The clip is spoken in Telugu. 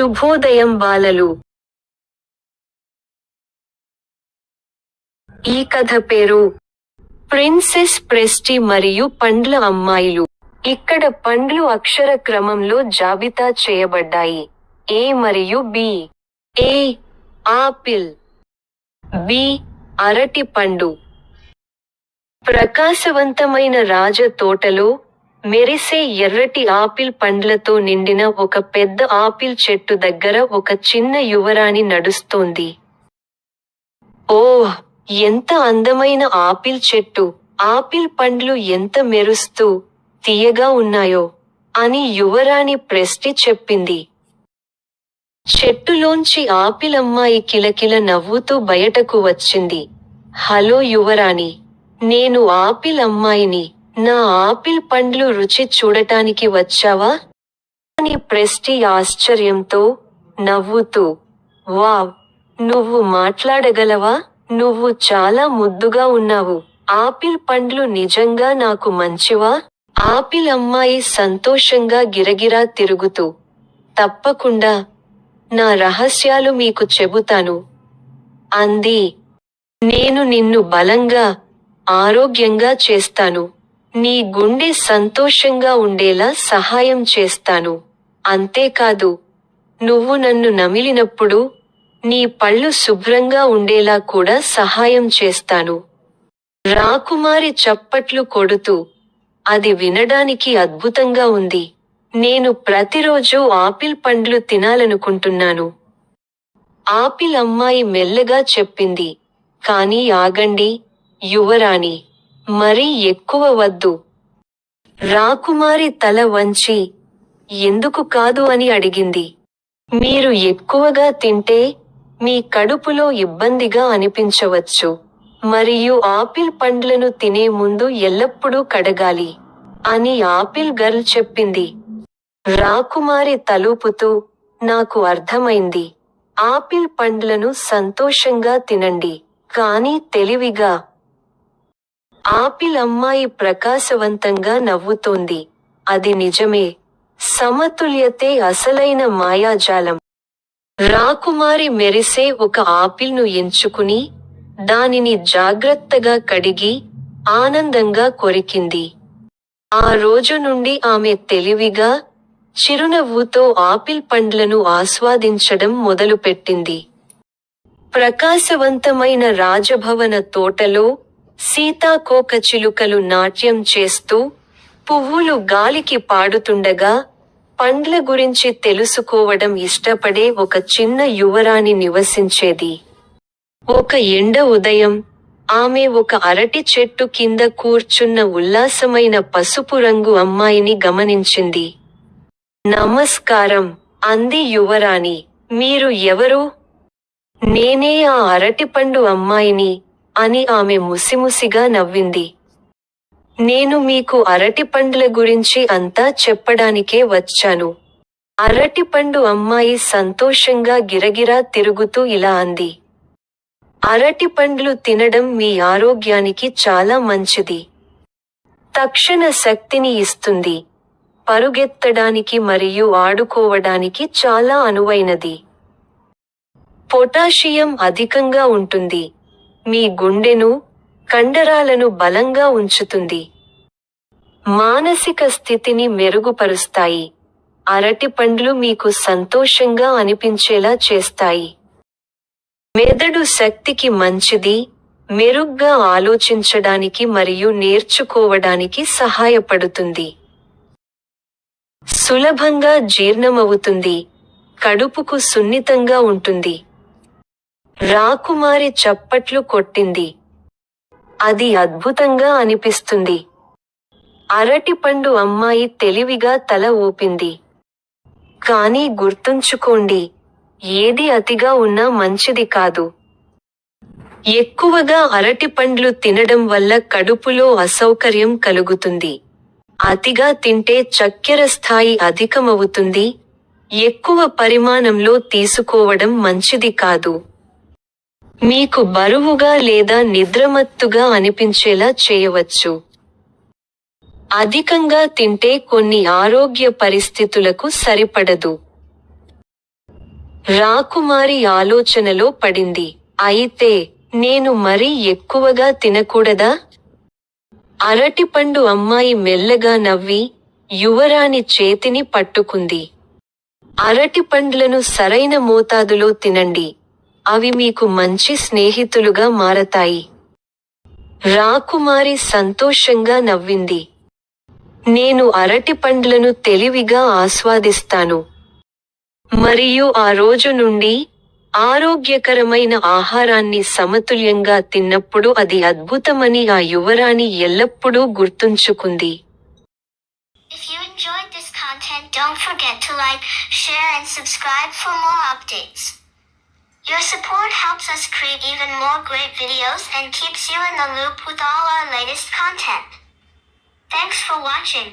శుభోదయం బాలలు. ఈ కథ పేరు ప్రిన్సెస్ ప్రెస్టీ మరియు పండ్ల అమ్మాయిలు. ఇక్కడ పండ్లు అక్షర క్రమంలో జాబితా చేయబడ్డాయి. ఏ మరియు బి. ఏ ఆపిల్, బి అరటి పండు. ప్రకాశవంతమైన రాజ తోటలో మెరిసే ఎర్రటి ఆపిల్ పండ్లతో నిండిన ఒక పెద్ద ఆపిల్ చెట్టు దగ్గర ఒక చిన్న యువరాణి నడుస్తోంది. ఓహ్, ఎంత అందమైన ఆపిల్ చెట్టు! ఆపిల్ పండ్లు ఎంత మెరుస్తూ, తీయగా ఉన్నాయో అని యువరాణి ప్రెస్టీ చెప్పింది. చెట్టులోంచి ఆపిల్ అమ్మాయి కిలకిల నవ్వుతూ బయటకు వచ్చింది. హలో యువరాణి, నేను ఆపిల్ అమ్మాయిని. నా ఆపిల్ పండ్లు రుచి చూడటానికి వచ్చావా అని ప్రెస్టీ ఆశ్చర్యంతో నవ్వుతూ, వావ్, నువ్వు మాట్లాడగలవా? నువ్వు చాలా ముద్దుగా ఉన్నావు. ఆపిల్ పండ్లు నిజంగా నాకు మంచివా? ఆపిల్ అమ్మాయి సంతోషంగా గిరగిరా తిరుగుతూ, తప్పకుండా, నా రహస్యాలు మీకు చెబుతాను అంది. నేను నిన్ను బలంగా, ఆరోగ్యంగా చేస్తాను. నీ గుండె సంతోషంగా ఉండేలా సహాయం చేస్తాను. అంతేకాదు, నువ్వు నన్ను నమిలినప్పుడు నీ పళ్ళు శుభ్రంగా ఉండేలా కూడా సహాయం చేస్తాను. రాకుమారి చప్పట్లు కొడుతూ, అది వినడానికి అద్భుతంగా ఉంది. నేను ప్రతిరోజూ ఆపిల్ పండ్లు తినాలనుకుంటున్నాను. ఆపిల్ అమ్మాయి మెల్లగా చెప్పింది. కానీ ఆగండి, యువరాణి, మరీ ఎక్కువ వద్దు. రాకుమారి తల వంచి, ఎందుకు కాదు అని అడిగింది. మీరు ఎక్కువగా తింటే మీ కడుపులో ఇబ్బందిగా అనిపించవచ్చు. మరియు ఆపిల్ పండ్లను తినే ముందు ఎల్లప్పుడూ కడగాలి అని ఆపిల్ గర్ల్ చెప్పింది. రాకుమారి తలూపుతూ, నాకు అర్థమైంది. ఆపిల్ పండ్లను సంతోషంగా తినండి, కానీ తెలివిగా. ఆపిల్ అమ్మాయి ప్రకాశవంతంగా నవ్వుతోంది. అది నిజమే. సమతుల్యతే అసలైన మాయాజాలం. రాకుమారి మెరిసే ఒక ఆపిల్ను ఎంచుకుని, దానిని జాగ్రత్తగా కడిగి, ఆనందంగా కొరికింది. ఆ రోజు నుండి ఆమె తెలివిగా, చిరునవ్వుతో ఆపిల్ పండ్లను ఆస్వాదించడం మొదలుపెట్టింది. ప్రకాశవంతమైన రాజభవన తోటలో సీతాకోకచిలుకలు నాట్యం చేస్తూ, పువ్వులు గాలికి పాడుతుండగా, పండ్ల గురించి తెలుసుకోవడం ఇష్టపడే ఒక చిన్న యువరాణి నివసించేది. ఒక ఎండ ఉదయం, ఆమె ఒక అరటి చెట్టు కింద కూర్చున్న ఉల్లాసమైన పసుపు రంగు అమ్మాయిని గమనించింది. నమస్కారం, అంది యువరాణి. మీరు ఎవరు? నేనే ఆ అరటిపండు అమ్మాయిని అని ఆమె ముసిముసిగా నవ్వింది. నేను మీకు అరటిపండ్ల గురించి అంతా చెప్పడానికే వచ్చాను. అరటిపండు అమ్మాయి సంతోషంగా గిరగిరా తిరుగుతూ ఇలా అంది. అరటిపండ్లు తినడం మీ ఆరోగ్యానికి చాలా మంచిది. తక్షణ శక్తిని ఇస్తుంది. పరుగెత్తడానికి మరియు ఆడుకోవడానికి చాలా అనువైనది. పొటాషియం అధికంగా ఉంటుంది. మీ గుండెను, కండరాలను బలంగా ఉంచుతుంది. మానసిక స్థితిని మెరుగుపరుస్తాయి. అరటిపండ్లు మీకు సంతోషంగా అనిపించేలా చేస్తాయి. మెదడు శక్తికి మంచిది. మెరుగ్గా ఆలోచించడానికి మరియు నేర్చుకోవడానికి సహాయపడుతుంది. సులభంగా జీర్ణమవుతుంది. కడుపుకు సున్నితంగా ఉంటుంది. రాకుమారి చప్పట్లు కొట్టింది. అది అద్భుతంగా అనిపిస్తుంది. అరటిపండు అమ్మాయి తెలివిగా తల ఊపింది. కానీ గుర్తుంచుకోండి, ఏది అతిగా ఉన్నా మంచిది కాదు. ఎక్కువగా అరటిపండ్లు తినడం వల్ల కడుపులో అసౌకర్యం కలుగుతుంది. అతిగా తింటే చక్కెర స్థాయి అధికమవుతుంది. ఎక్కువ పరిమాణంలో తీసుకోవడం మంచిది కాదు. మీకు బరువుగా లేదా నిద్రమత్తుగా అనిపించేలా చేయవచ్చు. అధికంగా తింటే కొన్ని ఆరోగ్య పరిస్థితులకు సరిపడదు. రాకుమారి ఆలోచనలో పడింది. అయితే, నేను మరీ ఎక్కువగా తినకూడదా? అరటిపండు అమ్మాయి మెల్లగా నవ్వి, యువరాణి చేతిని పట్టుకుంది. అరటిపండ్లను సరైన మోతాదులో తినండి. అవి మీకు మంచి స్నేహితులుగా మారతాయి. రాకుమారి సంతోషంగా నవ్వింది. నేను అరటిపండ్లను తెలివిగా ఆస్వాదిస్తాను. మరియు ఆ రోజు నుండి, ఆరోగ్యకరమైన ఆహారాన్ని సమతుల్యంగా తిన్నప్పుడు అది అద్భుతమని ఆ యువరాణి ఎల్లప్పుడూ గుర్తుంచుకుంది. If you enjoyed this content, don't forget to like, share and subscribe for more updates. Your support helps us create even more great videos and keeps you in the loop with all our latest content. Thanks for watching.